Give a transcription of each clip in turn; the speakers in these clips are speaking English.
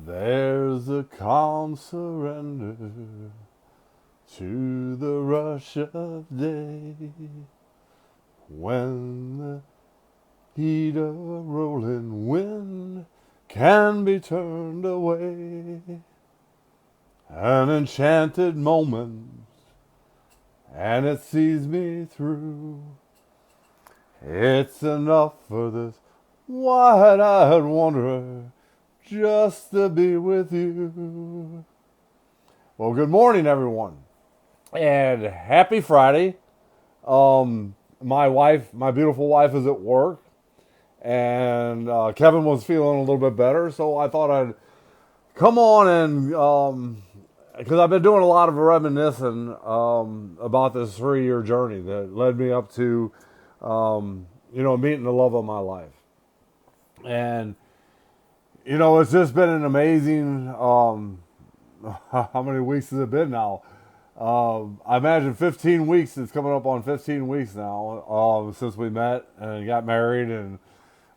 There's a calm surrender to the rush of day when the heat of rolling wind can be turned away. An enchanted moment, and it sees me through. It's enough for this wide-eyed wanderer just to be with you. Well, good morning, everyone, and happy Friday. My beautiful wife, is at work, and Kevin was feeling a little bit better, so I thought I'd come on and because I've been doing a lot of reminiscing about this 3-year journey that led me up to, meeting the love of my life. And, it's just been an amazing, how many weeks has it been now? I imagine 15 weeks. It's coming up on 15 weeks now since we met and got married and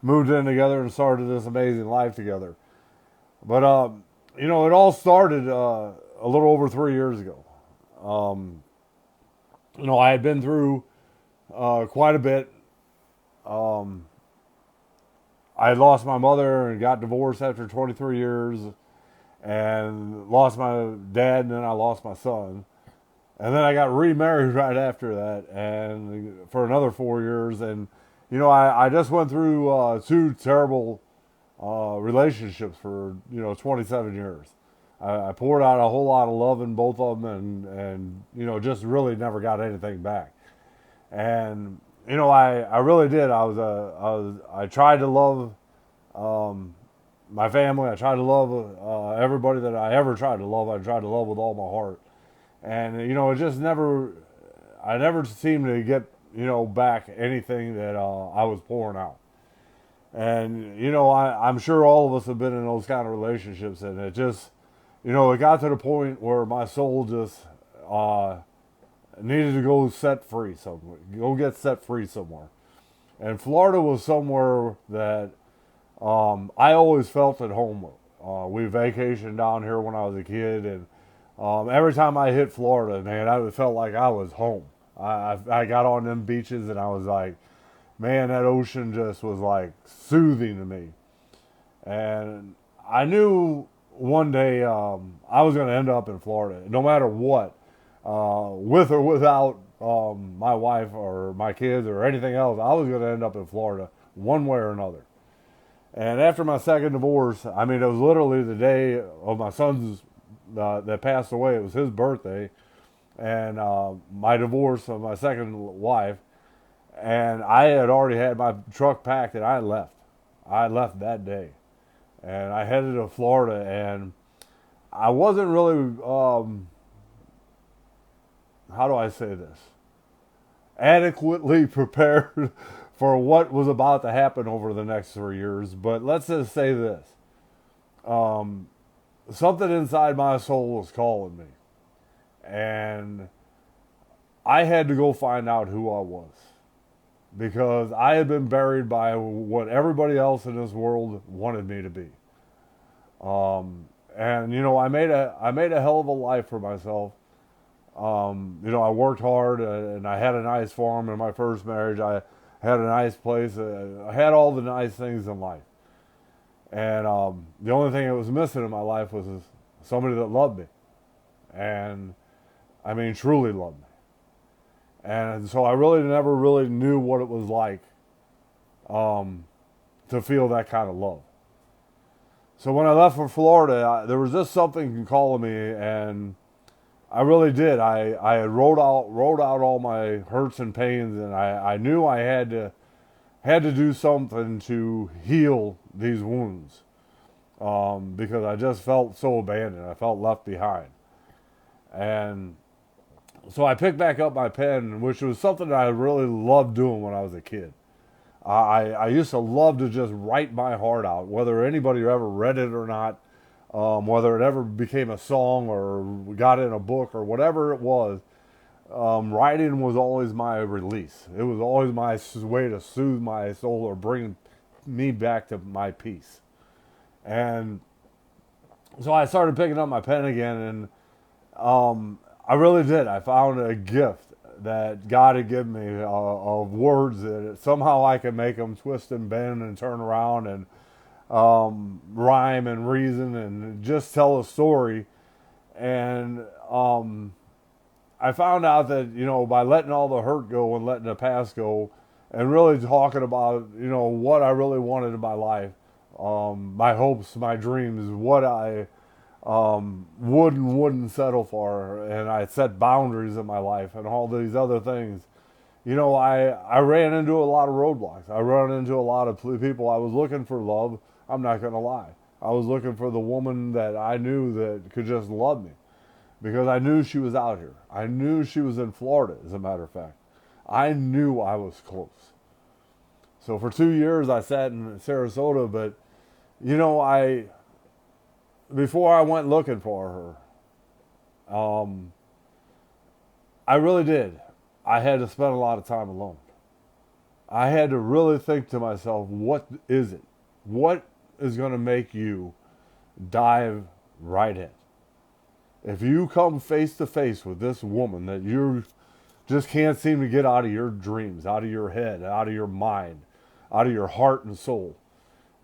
moved in together and started this amazing life together. But, it all started a little over 3 years ago. I had been through quite a bit. I had lost my mother and got divorced after 23 years and lost my dad, and then I lost my son. And then I got remarried right after that and for another 4 years. And, I just went through two terrible relationships for, 27 years. I poured out a whole lot of love in both of them and just really never got anything back. And, I really did. I tried to love my family. I tried to love everybody that I ever tried to love. I tried to love with all my heart. And, it just I never seemed to get, back anything that I was pouring out. And, I'm sure all of us have been in those kind of relationships, and it just, it got to the point where my soul just needed to go set free somewhere, go get set free somewhere. And Florida was somewhere that I always felt at home with. We vacationed down here when I was a kid, and every time I hit Florida, man, I felt like I was home. I got on them beaches, and I was like, man, that ocean just was like soothing to me. And I knew one day I was going to end up in Florida, no matter what, with or without my wife or my kids or anything else. I was going to end up in Florida one way or another. And after my second divorce, I mean, it was literally the day of my son's that passed away. It was his birthday, and my divorce of my second wife. And I had already had my truck packed, and I left. I left that day, and I headed to Florida. And I wasn't really, how do I say this, adequately prepared for what was about to happen over the next 3 years. But let's just say this. Something inside my soul was calling me. And I had to go find out who I was. Because I had been buried by what everybody else in this world wanted me to be. And I made a hell of a life for myself. I worked hard, and I had a nice farm in my first marriage. I had a nice place. I had all the nice things in life. And the only thing that was missing in my life was somebody that loved me. And, I mean, truly loved me. And so I really never really knew what it was like to feel that kind of love. So when I left for Florida, there was just something calling me, and I really did. I had wrote out all my hurts and pains, and I knew I had to do something to heal these wounds because I just felt so abandoned. I felt left behind. And so I picked back up my pen, which was something that I really loved doing when I was a kid. I used to love to just write my heart out, whether anybody ever read it or not, whether it ever became a song or got in a book or whatever it was. Writing was always my release. It was always my way to soothe my soul or bring me back to my peace. And so I started picking up my pen again, and I really did. I found a gift that God had given me of words that somehow I could make them twist and bend and turn around and rhyme and reason and just tell a story. And I found out that, by letting all the hurt go and letting the past go and really talking about, what I really wanted in my life, my hopes, my dreams, what I would and wouldn't settle for, and I set boundaries in my life and all these other things. I ran into a lot of roadblocks. I ran into a lot of people. I was looking for love. I'm not going to lie. I was looking for the woman that I knew that could just love me, because I knew she was out here. I knew she was in Florida, as a matter of fact. I knew I was close. So for 2 years I sat in Sarasota, but before I went looking for her, I really did. I had to spend a lot of time alone. I had to really think to myself, what is it? What is going to make you dive right in? If you come face to face with this woman that you just can't seem to get out of your dreams, out of your head, out of your mind, out of your heart and soul,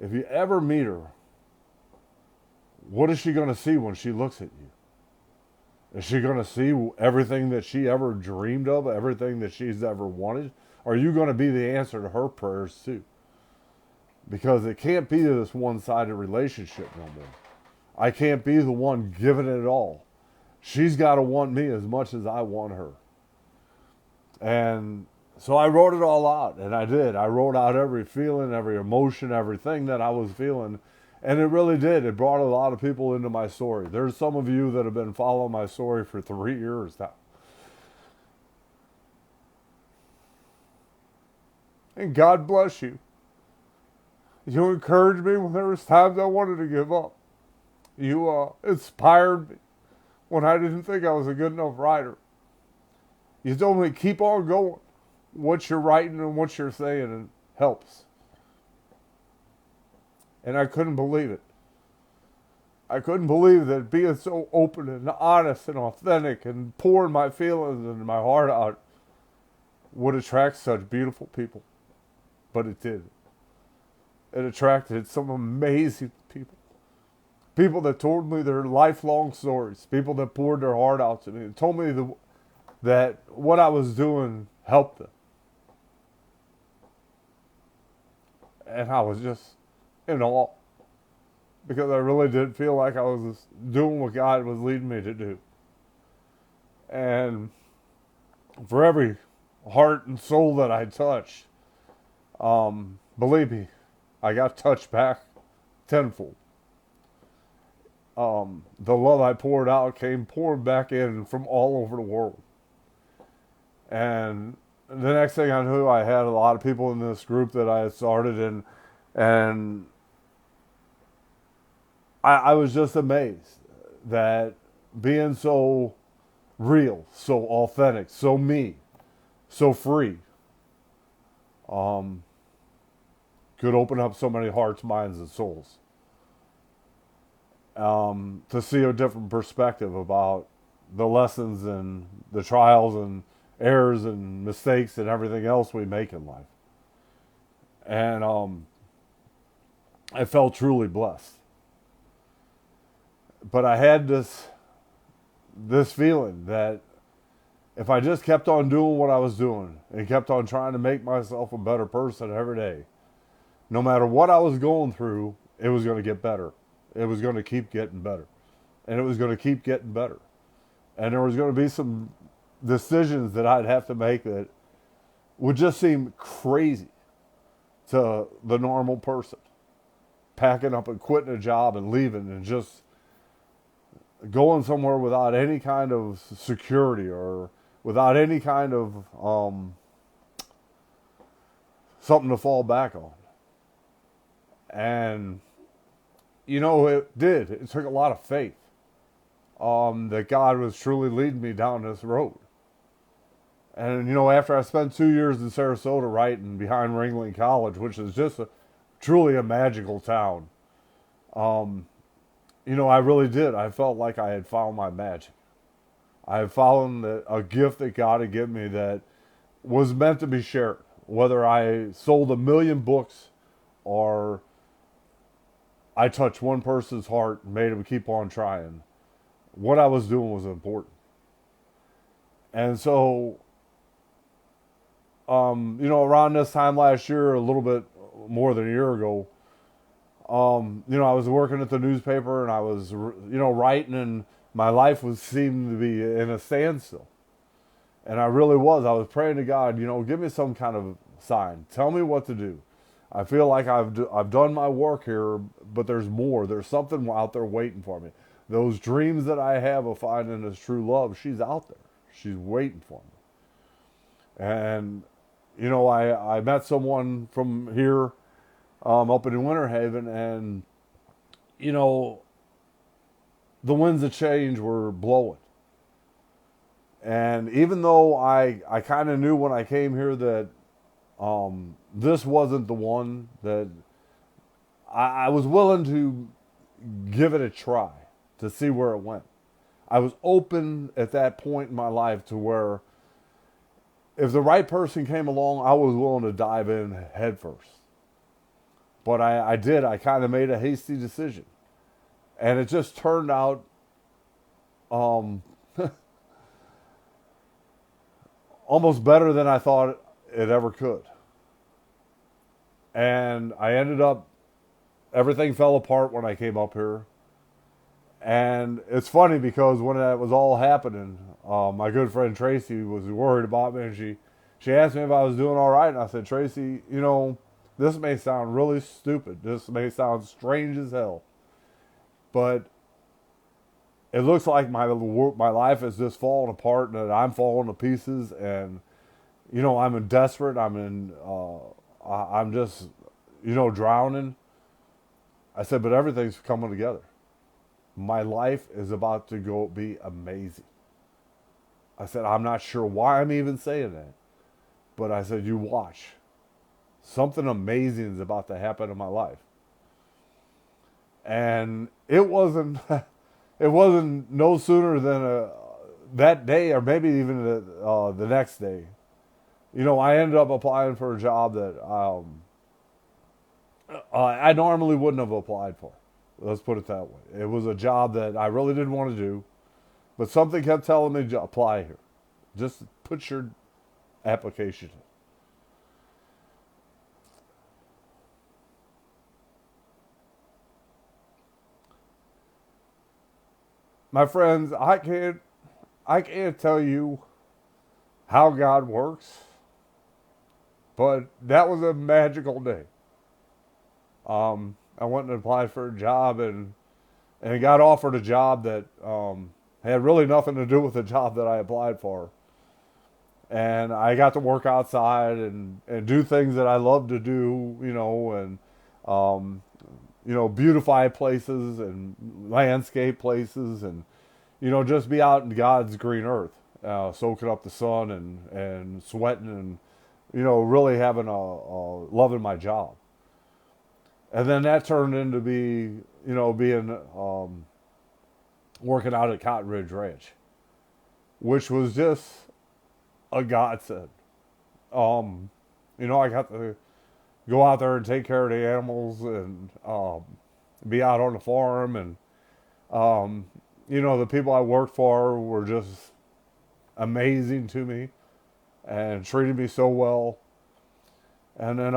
if you ever meet her, what is she going to see when she looks at you? Is she going to see everything that she ever dreamed of, everything that she's ever wanted? Or are you going to be the answer to her prayers too? Because it can't be this one-sided relationship no more. I can't be the one giving it all. She's got to want me as much as I want her. And so I wrote it all out, and I did. I wrote out every feeling, every emotion, everything that I was feeling. And it really did. It brought a lot of people into my story. There's some of you that have been following my story for 3 years now. And God bless you. You encouraged me when there was times I wanted to give up. You inspired me when I didn't think I was a good enough writer. You told me keep on going. What you're writing and what you're saying helps. And I couldn't believe it. I couldn't believe that being so open and honest and authentic and pouring my feelings and my heart out would attract such beautiful people. But it did. It attracted some amazing people. People that told me their lifelong stories. People that poured their heart out to me and told me that what I was doing helped them. And I was just in awe, because I really did feel like I was doing what God was leading me to do. And for every heart and soul that I touched, believe me, I got touched back tenfold. The love I poured out came poured back in from all over the world. And the next thing I knew, I had a lot of people in this group that I had started, and I was just amazed that being so real, so authentic, so me, so free, could open up so many hearts, minds, and souls. To see a different perspective about the lessons and the trials and errors and mistakes and everything else we make in life. And I felt truly blessed. But I had this feeling that if I just kept on doing what I was doing and kept on trying to make myself a better person every day, no matter what I was going through, it was going to get better. It was going to keep getting better. And it was going to keep getting better. And there was going to be some decisions that I'd have to make that would just seem crazy to the normal person. Packing up and quitting a job and leaving and just going somewhere without any kind of security or without any kind of something to fall back on. And, it did. It took a lot of faith that God was truly leading me down this road. And, after I spent 2 years in Sarasota writing behind Ringling College, which is just truly a magical town. Um, I really did. I felt like I had found my magic. I had found a gift that God had given me that was meant to be shared. Whether I sold 1 million books or I touched one person's heart and made him keep on trying, what I was doing was important. And so, around this time last year, a little bit more than a year ago, I was working at the newspaper and I was, writing, and my life was seeming to be in a standstill. And I really was. I was praying to God, give me some kind of sign. Tell me what to do. I feel like I've done my work here, but there's more. There's something out there waiting for me. Those dreams that I have of finding this true love, she's out there. She's waiting for me. And, I met someone from here up in Winter Haven, and, you know, the winds of change were blowing. And even though I kind of knew when I came here that this wasn't the one, that I was willing to give it a try to see where it went. I was open at that point in my life to where if the right person came along, I was willing to dive in head first. But I did. I kind of made a hasty decision. And it just turned out um, almost better than I thought it ever could. And I ended up, everything fell apart when I came up here. And it's funny because when that was all happening, my good friend Tracy was worried about me, and she asked me if I was doing all right. And I said, Tracy, this may sound really stupid. This may sound strange as hell. But it looks like my life is just falling apart and that I'm falling to pieces. And, I'm desperate. I'm just, drowning. I said, but everything's coming together. My life is about to go be amazing. I said, I'm not sure why I'm even saying that. But I said, you watch. Something amazing is about to happen in my life. And it wasn't it wasn't no sooner than that day, or maybe even the next day. I ended up applying for a job that I normally wouldn't have applied for. Let's put it that way. It was a job that I really didn't want to do, but something kept telling me to apply here. Just put your application in. My friends, I can't tell you how God works, but that was a magical day. I went and applied for a job, and got offered a job that had really nothing to do with the job that I applied for. And I got to work outside and do things that I love to do, and um, beautify places and landscape places, and just be out in God's green earth, soaking up the sun and sweating, and really having a loving my job. And then that turned into being working out at Cotton Ridge Ranch, which was just a godsend. I got to go out there and take care of the animals, and be out on the farm, and the people I worked for were just amazing to me and treated me so well. And then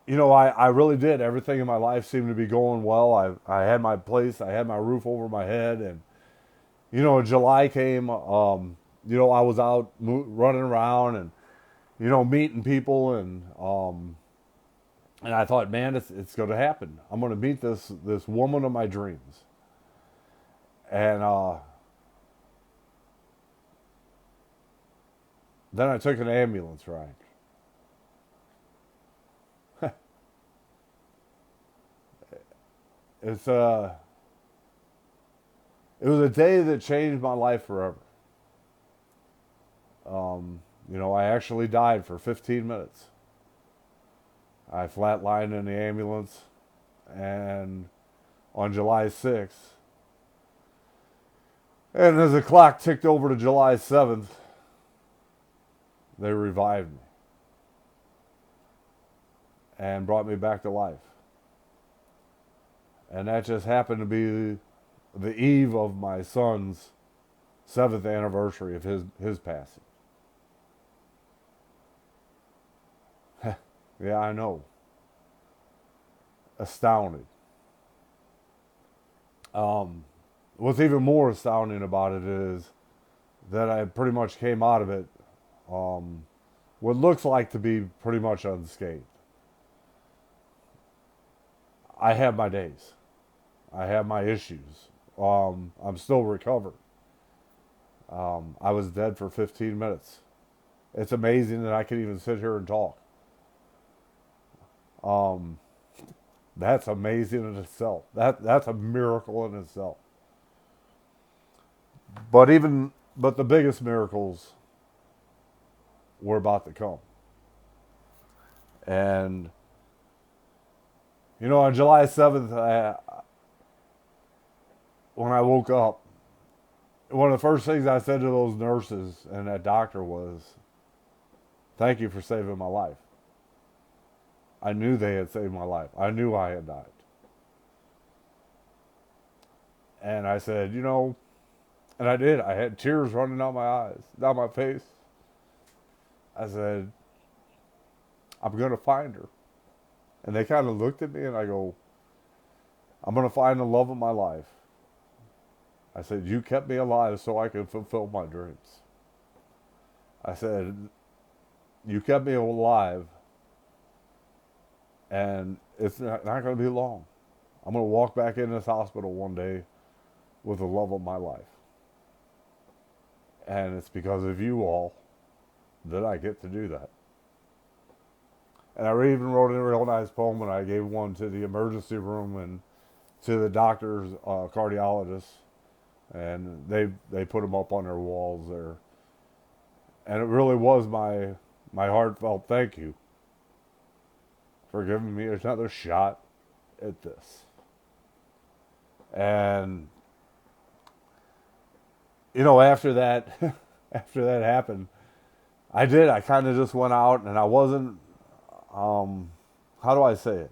I really did. Everything in my life seemed to be going well. I had my place. I had my roof over my head. And, July came. I was out running around and, meeting people. And I thought, man, it's going to happen. I'm going to meet this woman of my dreams. And then I took an ambulance ride. It's It was a day that changed my life forever. I actually died for 15 minutes. I flatlined in the ambulance, and on July 6th, and as the clock ticked over to July 7th, they revived me and brought me back to life. And that just happened to be the eve of my son's 7th anniversary of his passing. Yeah, I know. Astounded. What's even more astounding about it is that I pretty much came out of it what looks like to be pretty much unscathed. I have my days. I have my issues. I'm still recovering. I was dead for 15 minutes. It's amazing that I can even sit here and talk. Um, that's amazing in itself. That's a miracle in itself. But the biggest miracles were about to come. And on July 7th, when I woke up, one of the first things I said to those nurses and that doctor was, "Thank you for saving my life." I knew they had saved my life. I knew I had died. And I said, and I did. I had tears running down my eyes, down my face. I said, "I'm going to find her." And they kind of looked at me and I go, "I'm going to find the love of my life." I said, "You kept me alive so I could fulfill my dreams." I said, "You kept me alive, and it's not going to be long. I'm going to walk back in this hospital one day with the love of my life. And it's because of you all that I get to do that." And I even wrote a real nice poem, and I gave one to the emergency room and to the doctors, cardiologists, and they put them up on their walls there. And it really was my heartfelt thank you for giving me another shot at this. And after that, after that happened, I kind of just went out, and I wasn't. How do I say it?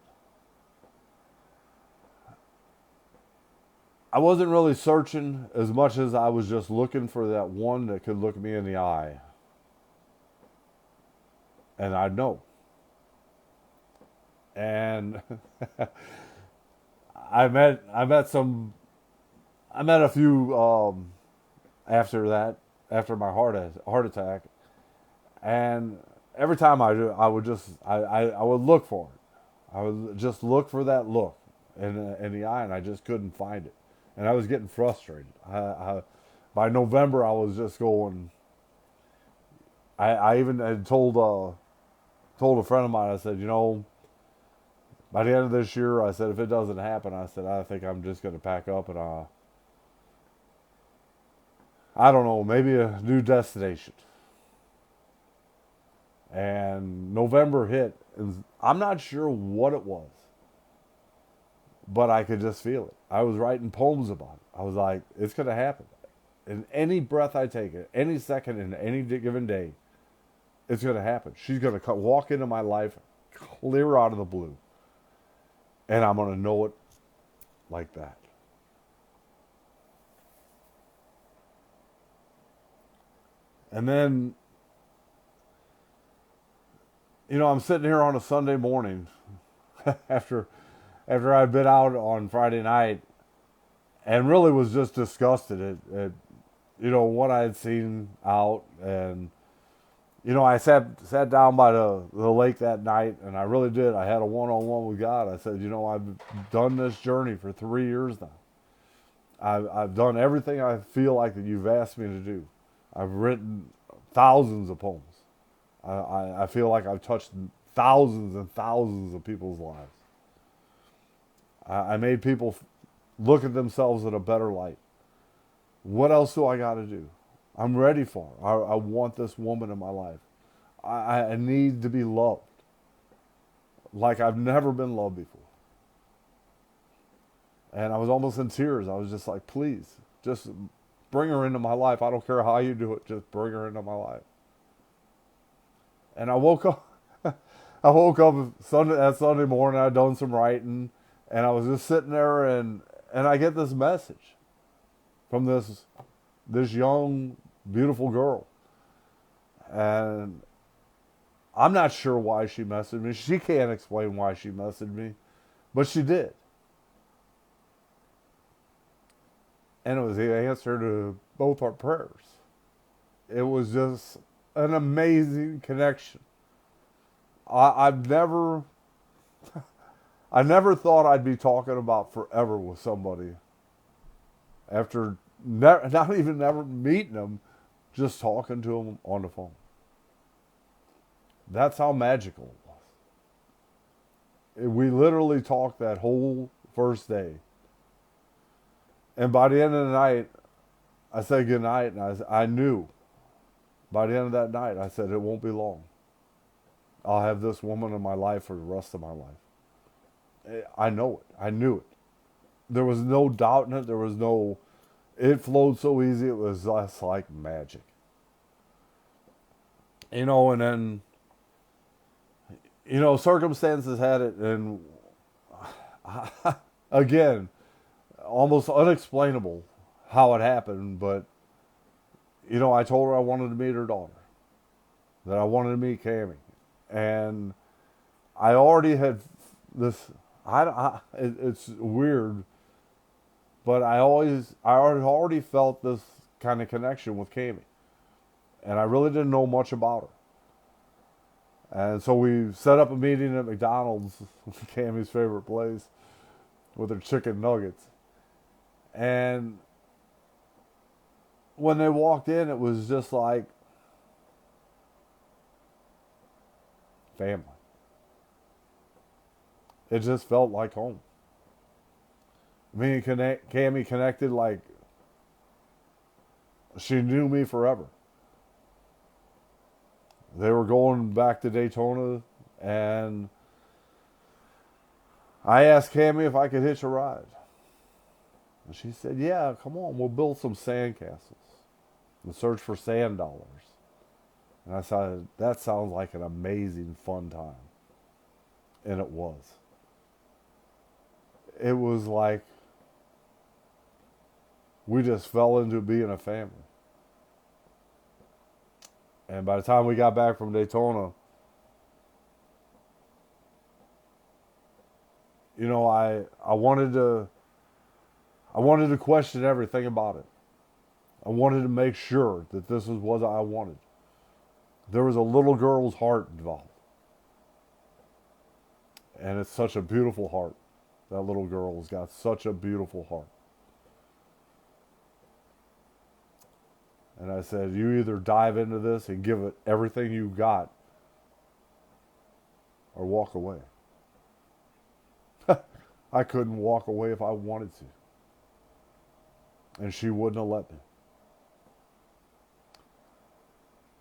I wasn't really searching as much as I was just looking for that one that could look me in the eye, and I'd know. And I met a few after that, after my heart attack, and every time I do, I would look for it. I would just look for that look in the eye, and I just couldn't find it, and I was getting frustrated. By November, I was just going. I even had told a friend of mine. I said, by the end of this year, I said, if it doesn't happen, I said, I think I'm just going to pack up and I don't know, maybe a new destination. And November hit, and I'm not sure what it was, but I could just feel it. I was writing poems about it. I was like, it's going to happen. In any breath I take, any second, in any given day, it's going to happen. She's going to walk into my life clear out of the blue. And I'm going to know it like that. And then, I'm sitting here on a Sunday morning after I'd been out on Friday night and really was just disgusted at what I had seen out. And, I sat down by the lake that night, and I really did. I had a one-on-one with God. I said, I've done this journey for 3 years now. I've done everything I feel like that you've asked me to do. I've written thousands of poems. I feel like I've touched thousands and thousands of people's lives. I made people look at themselves in a better light. What else do I got to do? I'm ready for her. I want this woman in my life. I need to be loved. like I've never been loved before. And I was almost in tears. I was just like, please, just bring her into my life. I don't care how you do it. Just bring her into my life. And I woke up. I woke up Sunday morning. I'd done some writing, and I was just sitting there, and I get this message from this young, beautiful girl, and I'm not sure why she messaged me. She can't explain why she messaged me, but she did, and it was the answer to both our prayers. It was just an amazing connection. I've never, I never thought I'd be talking about forever with somebody after not even never meeting them, just talking to them on the phone. That's how magical it was. We literally talked that whole first day, and by the end of the night, I said goodnight, and I knew by the end of that night, I said it won't be long. I'll have this woman in my life for the rest of my life. I know it. I knew it. There was no doubt in it. There was no. It flowed so easy. It was just like magic. And then, circumstances had it, and again, almost unexplainable how it happened, but, I told her I wanted to meet her daughter, that I wanted to meet Cammie. And I already had this, it's weird, but I already felt this kind of connection with Cammie. And I really didn't know much about her. And so we set up a meeting at McDonald's, Cammie's favorite place, with her chicken nuggets. And when they walked in, it was just like family. It just felt like home. Me and Cammie connected like she knew me forever. They were going back to Daytona, and I asked Cammie if I could hitch a ride. And she said, yeah, come on, we'll build some sandcastles and search for sand dollars. And I said, that sounds like an amazing, fun time. And it was. It was like we just fell into being a family. And by the time we got back from Daytona, I wanted to question everything about it. I wanted to make sure that this is what I wanted. There was a little girl's heart involved. And it's such a beautiful heart. That little girl's got such a beautiful heart. And I said, you either dive into this and give it everything you got, or walk away. I couldn't walk away if I wanted to. And she wouldn't have let me.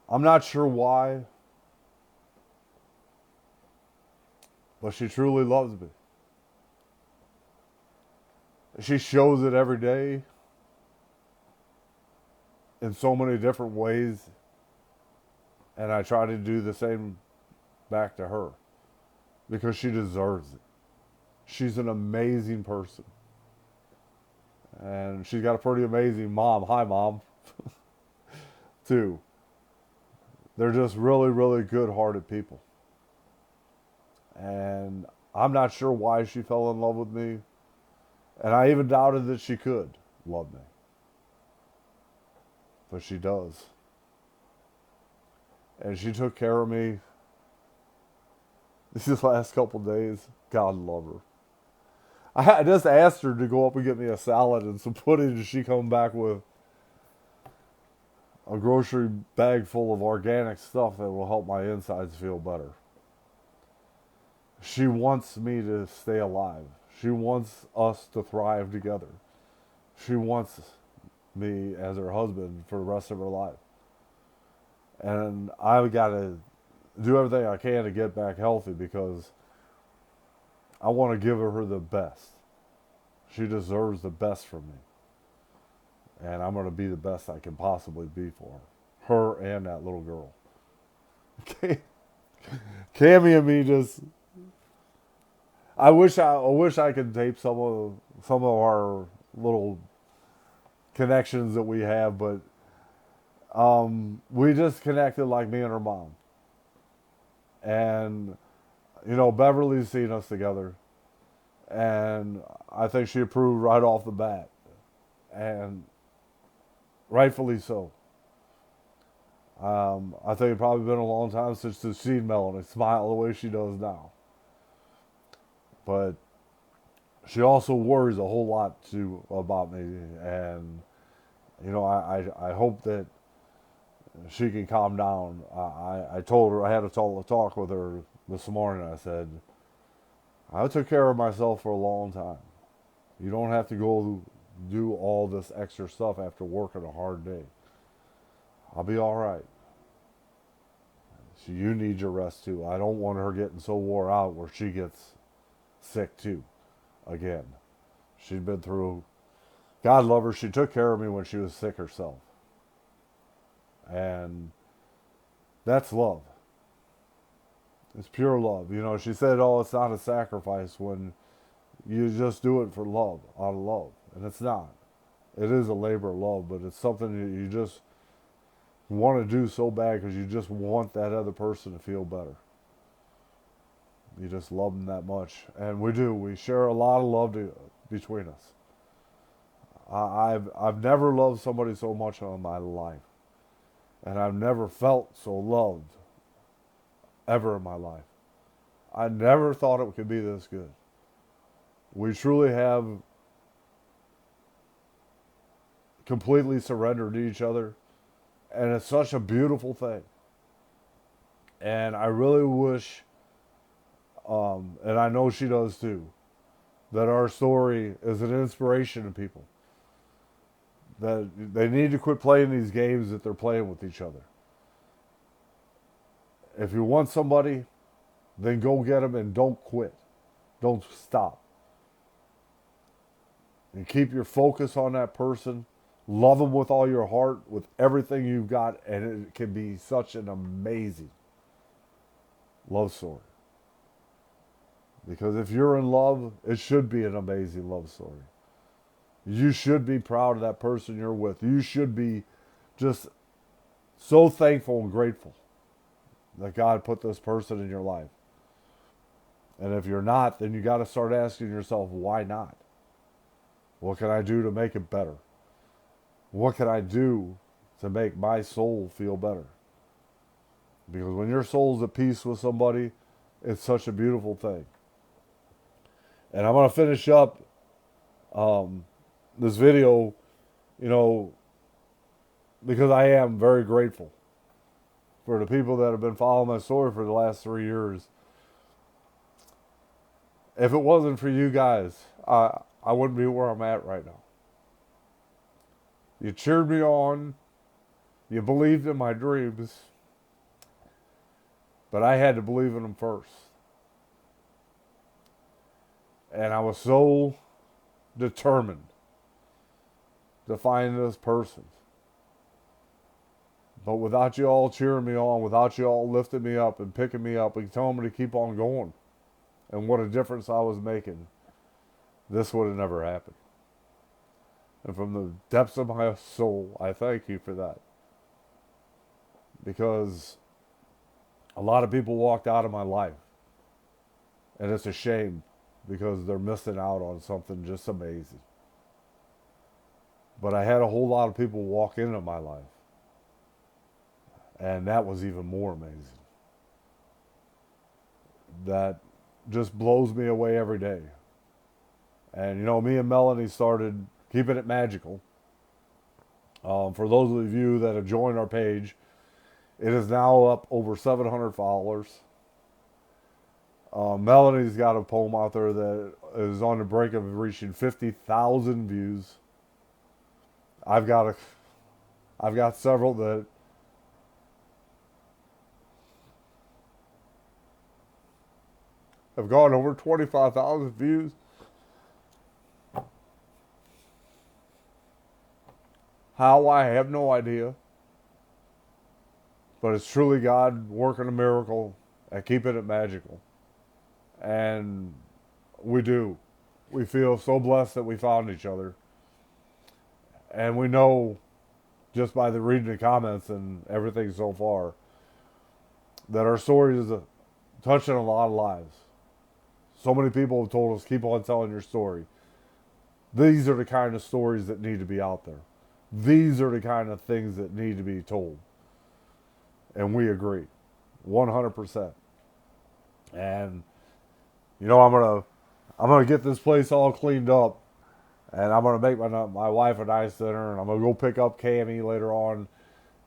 I'm not sure why, but she truly loves me. She shows it every day in so many different ways, and I try to do the same back to her because she deserves it. She's an amazing person, and she's got a pretty amazing mom. Hi, Mom. Too. They're just really, really good-hearted people. And I'm not sure why she fell in love with me. And I even doubted that she could love me. But she does. And she took care of me these last couple days. God love her. I just asked her to go up and get me a salad and some pudding, and she come back with a grocery bag full of organic stuff that will help my insides feel better. She wants me to stay alive. She wants us to thrive together. She wants me as her husband for the rest of her life. And I've got to do everything I can to get back healthy because I want to give her the best. She deserves the best from me. And I'm going to be the best I can possibly be for her and that little girl. Cammy and me just. I wish I could tape some of our little connections that we have, but we just connected like me and her mom. And Beverly's seen us together, and I think she approved right off the bat, and rightfully so. I think it's probably been a long time since she's seen Melanie smile the way she does now. But she also worries a whole lot too about me, and I hope that she can calm down. I told her I had a talk with her this morning. I said I took care of myself for a long time. You don't have to go do all this extra stuff after working a hard day. I'll be all right. So you need your rest too. I don't want her getting so wore out where she gets sick too. Again, she's been through. God love her. She took care of me when she was sick herself, and that's love. It's pure love. She said, "Oh, it's not a sacrifice when you just do it for love, out of love," and it's not. It is a labor of love, but it's something that you just want to do so bad because you just want that other person to feel better. You just love them that much, and we do. We share a lot of love between us. I've never loved somebody so much in my life, and I've never felt so loved ever in my life. I never thought it could be this good. We truly have completely surrendered to each other, and it's such a beautiful thing. And I really wish, and I know she does too, that our story is an inspiration to people. That they need to quit playing these games that they're playing with each other. If you want somebody, then go get them and don't quit. Don't stop. And keep your focus on that person. Love them with all your heart, with everything you've got, and it can be such an amazing love story. Because if you're in love, it should be an amazing love story. You should be proud of that person you're with. You should be just so thankful and grateful that God put this person in your life. And if you're not, then you got to start asking yourself, why not? What can I do to make it better? What can I do to make my soul feel better? Because when your soul's at peace with somebody, it's such a beautiful thing. And I'm going to finish up this video, because I am very grateful for the people that have been following my story for the last 3 years. If it wasn't for you guys, I wouldn't be where I'm at right now. You cheered me on. You believed in my dreams. But I had to believe in them first. And I was so determined to find this person. But without you all cheering me on, without you all lifting me up and picking me up and telling me to keep on going, and what a difference I was making, this would have never happened. And from the depths of my soul, I thank you for that. Because a lot of people walked out of my life. And it's a shame because they're missing out on something just amazing. But I had a whole lot of people walk into my life. And that was even more amazing. That just blows me away every day. And me and Melanie started keeping it magical. For those of you that have joined our page, it is now up over 700 followers. Melanie's got a poem out there that is on the brink of reaching 50,000 views. I've got several that have gone over 25,000 views. How, I have no idea. But it's truly God working a miracle and keeping it magical. And we do. We feel so blessed that we found each other. And we know, just by the reading the comments and everything so far, that our story is touching a lot of lives. So many people have told us, keep on telling your story. These are the kind of stories that need to be out there. These are the kind of things that need to be told. And we agree, 100%. And I'm gonna get this place all cleaned up, and I'm gonna make my wife a nice dinner, and I'm gonna go pick up Cammy later on,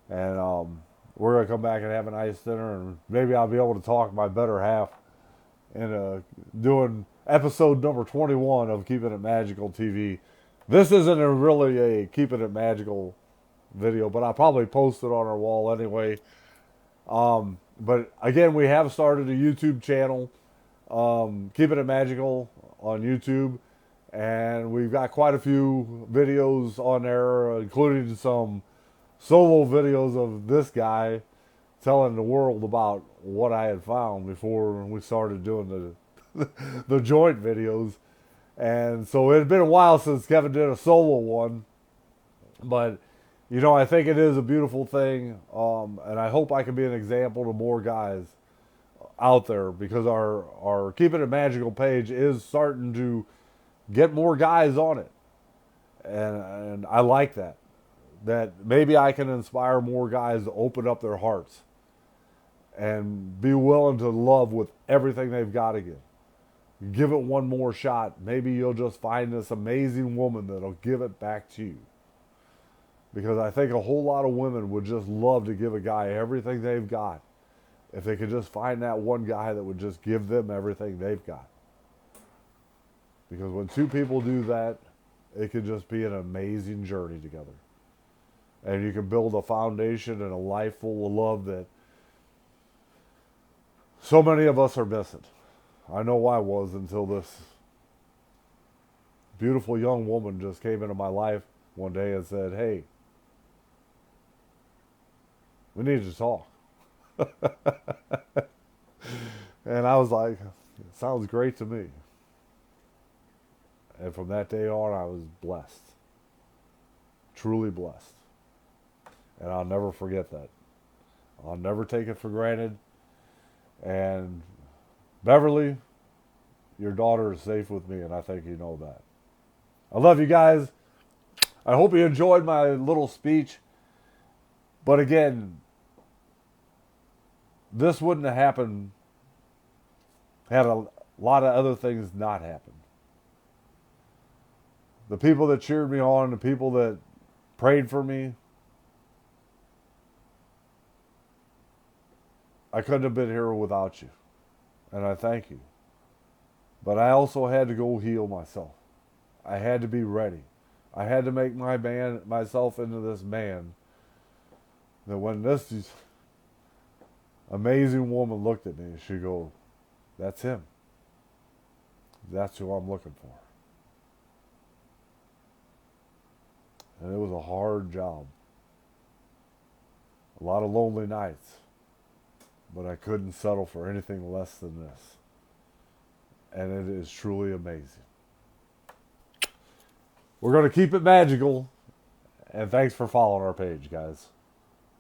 and we're gonna come back and have a nice dinner, and maybe I'll be able to talk my better half in doing episode number 21 of Keeping It Magical TV. This isn't really a Keeping It Magical video, but I'll probably post it on our wall anyway. But again, we have started a YouTube channel, Keeping It Magical on YouTube, and we've got quite a few videos on there, including some solo videos of this guy telling the world about what I had found before we started doing the joint videos. And so it had been a while since Kevin did a solo one, but I think it is a beautiful thing, and I hope I can be an example to more guys out there, because our Keeping It Magical page is starting to get more guys on it, and I like that. That maybe I can inspire more guys to open up their hearts and be willing to love with everything they've got to give. Give it one more shot. Maybe you'll just find this amazing woman that'll give it back to you. Because I think a whole lot of women would just love to give a guy everything they've got, if they could just find that one guy that would just give them everything they've got. Because when two people do that, it could just be an amazing journey together. And you can build a foundation and a life full of love that so many of us are missing. I know I was, until this beautiful young woman just came into my life one day and said, hey, we need to talk. And I was like, it sounds great to me. And from that day on, I was blessed. Truly blessed. And I'll never forget that. I'll never take it for granted. And Beverly, your daughter is safe with me, and I think you know that. I love you guys. I hope you enjoyed my little speech. But again, this wouldn't have happened had a lot of other things not happened. The people that cheered me on, the people that prayed for me, I couldn't have been here without you. And I thank you. But I also had to go heal myself. I had to be ready. I had to make myself into this man that when this amazing woman looked at me, she'd go, that's him. That's who I'm looking for. And it was a hard job. A lot of lonely nights. But I couldn't settle for anything less than this. And it is truly amazing. We're going to keep it magical. And thanks for following our page, guys.